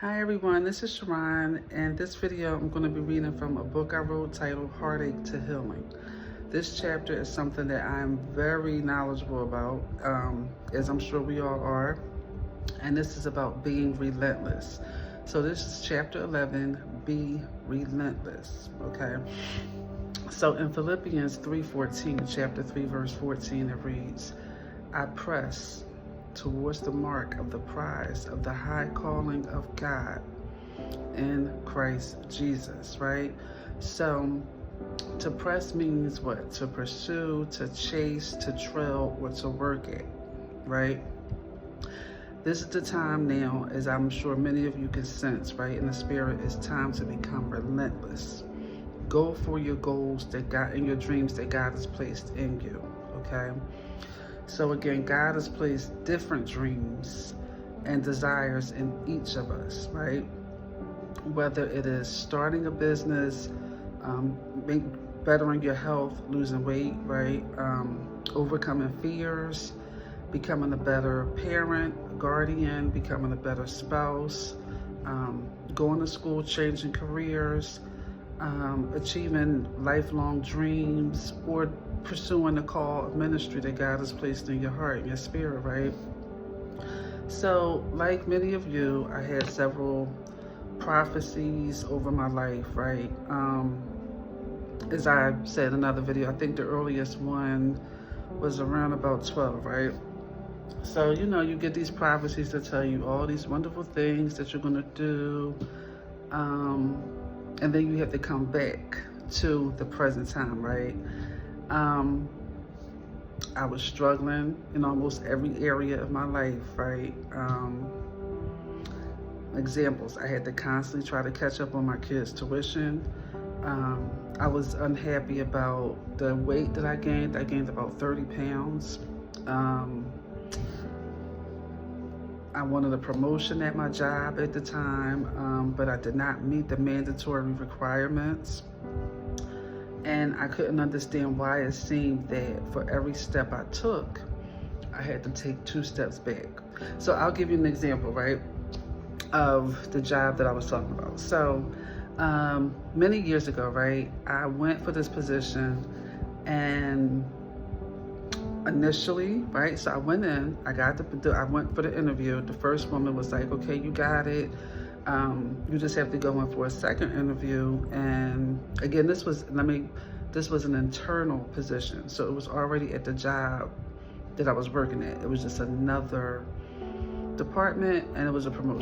Hi everyone, this is Sharon, and this video I'm going to be reading from a book I wrote titled Heartache to Healing. This chapter is something that I'm very knowledgeable about, as I'm sure we all are, and this is about being relentless. So this is chapter 11, Be Relentless, okay? So in Philippians 3:14, chapter 3, verse 14, it reads, I press towards the mark of the prize of the high calling of God in Christ Jesus, right? So to press means what? To pursue, to chase, to trail, or to work at, right? This is the time now, as I'm sure many of you can sense, right? In the spirit, it's time to become relentless. Go for your goals that God and your dreams that God has placed in you, okay? So again, God has placed different dreams and desires in each of us, right? Whether it is starting a business, bettering your health, losing weight, right? Overcoming fears, becoming a better parent, guardian, becoming a better spouse, going to school, changing careers, achieving lifelong dreams, or pursuing the call of ministry that God has placed in your heart and your spirit, right? So, like many of you, I had several prophecies over my life, right? As I said in another video, I think the earliest one was around about 12, right? So, you get these prophecies that tell you all these wonderful things that you're going to do. And then you have to come back to the present time, right? I was struggling in almost every area of my life, right? Examples, I had to constantly try to catch up on my kids' tuition. I was unhappy about the weight that I gained. I gained about 30 pounds. I wanted a promotion at my job at the time, but I did not meet the mandatory requirements. And I couldn't understand why it seemed that for every step I took, I had to take 2 steps back. So I'll give you an example, right, of the job that I was talking about. So many years ago, right, I went for this position, and initially, right, so I went in, I went for the interview. The first woman was like, okay, you got it. You just have to go in for a second interview. And again, this was an internal position. So it was already at the job that I was working at. It was just another department, and it was a promotion.